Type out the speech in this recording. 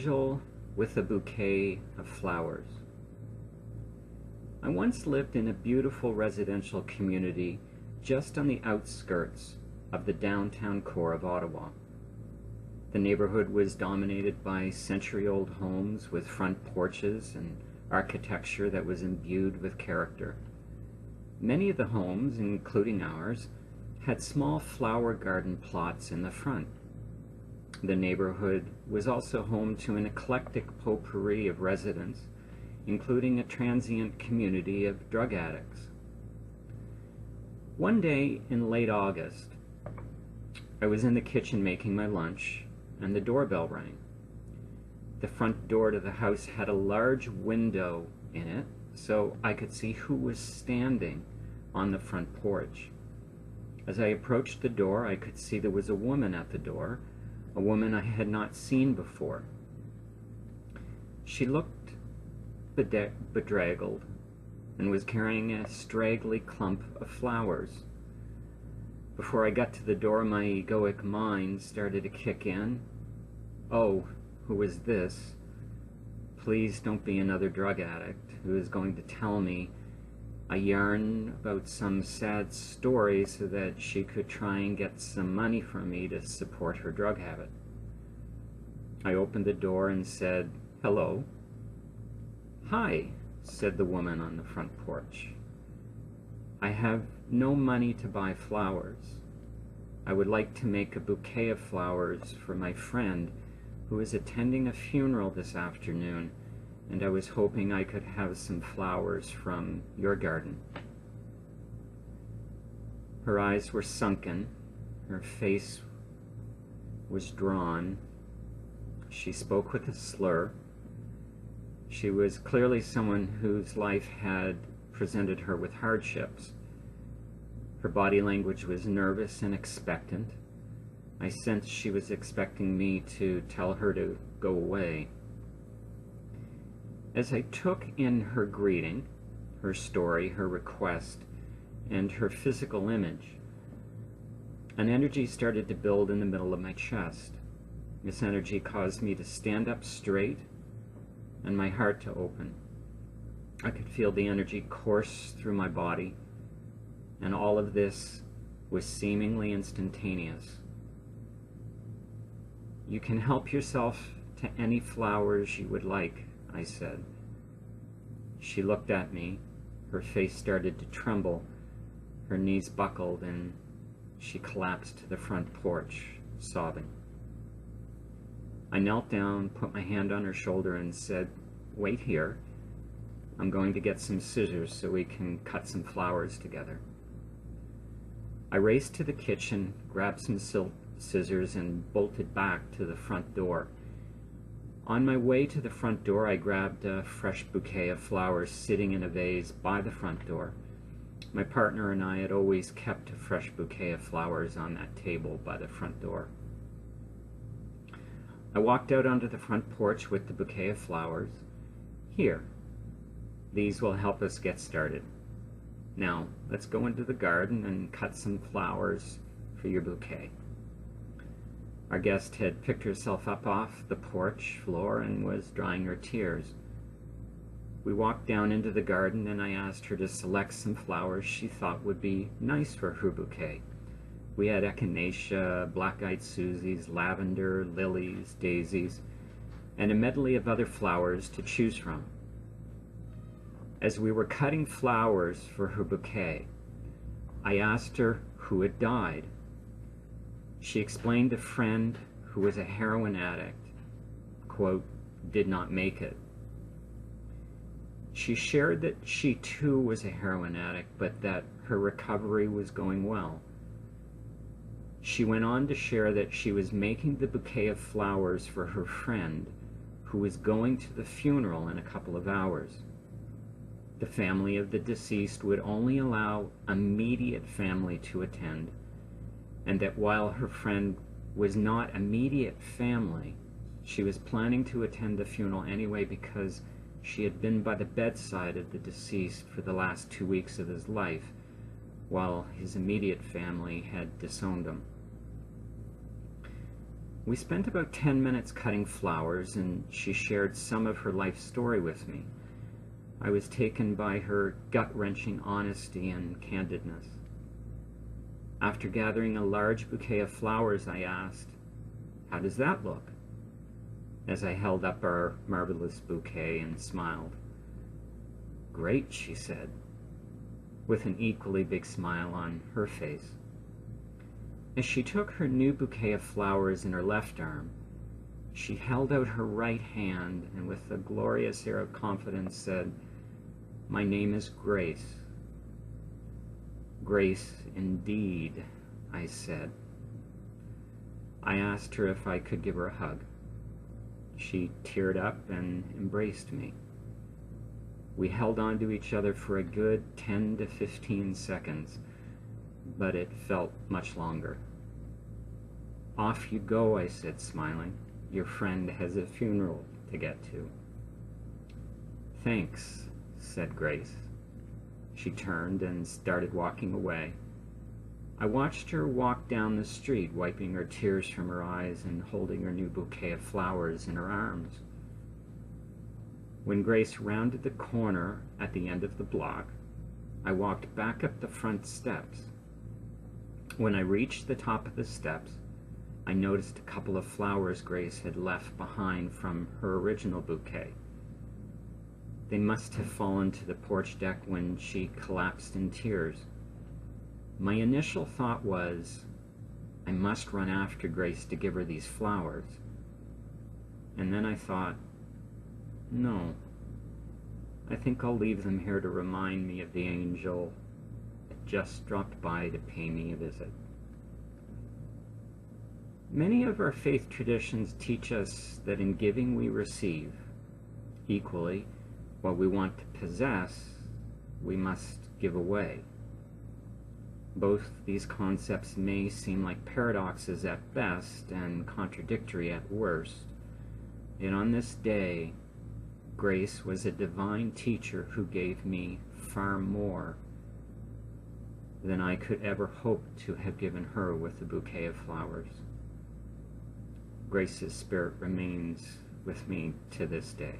angel with a bouquet of flowers. I once lived in a beautiful residential community just on the outskirts of the downtown core of Ottawa. The neighborhood was dominated by century-old homes with front porches and architecture that was imbued with character. Many of the homes, including ours, had small flower garden plots in the front. The neighborhood was also home to an eclectic potpourri of residents, including a transient community of drug addicts. One day in late August, I was in the kitchen making my lunch, and the doorbell rang. The front door to the house had a large window in it, so I could see who was standing on the front porch. As I approached the door, I could see there was a woman at the door, a woman I had not seen before. She looked bedraggled and was carrying a straggly clump of flowers. Before I got to the door, my egoic mind started to kick in. Oh, who is this? Please don't be another drug addict who is going to tell me a yarn about some sad story so that she could try and get some money from me to support her drug habit. I opened the door and said, "Hello." "Hi," said the woman on the front porch. "I have no money to buy flowers. I would like to make a bouquet of flowers for my friend who is attending a funeral this afternoon, and I was hoping I could have some flowers from your garden." Her eyes were sunken, her face was drawn. She spoke with a slur. She was clearly someone whose life had presented her with hardships. Her body language was nervous and expectant. I sensed she was expecting me to tell her to go away. As I took in her greeting, her story, her request, and her physical image, an energy started to build in the middle of my chest. This energy caused me to stand up straight and my heart to open. I could feel the energy course through my body, and all of this was seemingly instantaneous. "You can help yourself to any flowers you would like," I said. She looked at me. Her face started to tremble. Her knees buckled and she collapsed to the front porch, sobbing. I knelt down, put my hand on her shoulder and said, "Wait here. I'm going to get some scissors so we can cut some flowers together." I raced to the kitchen, grabbed some silk scissors, and bolted back to the front door. On my way to the front door, I grabbed a fresh bouquet of flowers sitting in a vase by the front door. My partner and I had always kept a fresh bouquet of flowers on that table by the front door. I walked out onto the front porch with the bouquet of flowers. "Here, these will help us get started. Now, let's go into the garden and cut some flowers for your bouquet." Our guest had picked herself up off the porch floor and was drying her tears. We walked down into the garden and I asked her to select some flowers she thought would be nice for her bouquet. We had echinacea, black-eyed Susies, lavender, lilies, daisies, and a medley of other flowers to choose from. As we were cutting flowers for her bouquet, I asked her who had died. She explained a friend who was a heroin addict, quote, "did not make it." She shared that she too was a heroin addict, but that her recovery was going well. She went on to share that she was making the bouquet of flowers for her friend who was going to the funeral in a couple of hours. The family of the deceased would only allow immediate family to attend, and that while her friend was not immediate family, she was planning to attend the funeral anyway because she had been by the bedside of the deceased for the last 2 weeks of his life, while his immediate family had disowned him. We spent about 10 minutes cutting flowers, and she shared some of her life story with me. I was taken by her gut-wrenching honesty and candidness. After gathering a large bouquet of flowers, I asked, "How does that look?" as I held up our marvelous bouquet and smiled. "Great," she said, with an equally big smile on her face. As she took her new bouquet of flowers in her left arm, she held out her right hand and with a glorious air of confidence said, "My name is Grace." "Grace indeed," I said. I asked her if I could give her a hug. She teared up and embraced me. We held on to each other for a good 10 to 15 seconds, but it felt much longer. "Off you go," I said, smiling. "Your friend has a funeral to get to." "Thanks," said Grace. She turned and started walking away. I watched her walk down the street, wiping her tears from her eyes and holding her new bouquet of flowers in her arms. When Grace rounded the corner at the end of the block, I walked back up the front steps. When I reached the top of the steps, I noticed a couple of flowers Grace had left behind from her original bouquet. They must have fallen to the porch deck when she collapsed in tears. My initial thought was, I must run after Grace to give her these flowers. And then I thought, no, I think I'll leave them here to remind me of the angel that just dropped by to pay me a visit. Many of our faith traditions teach us that in giving we receive. Equally, what we want to possess, we must give away. Both these concepts may seem like paradoxes at best and contradictory at worst. Yet on this day, Grace was a divine teacher who gave me far more than I could ever hope to have given her with a bouquet of flowers. Grace's spirit remains with me to this day.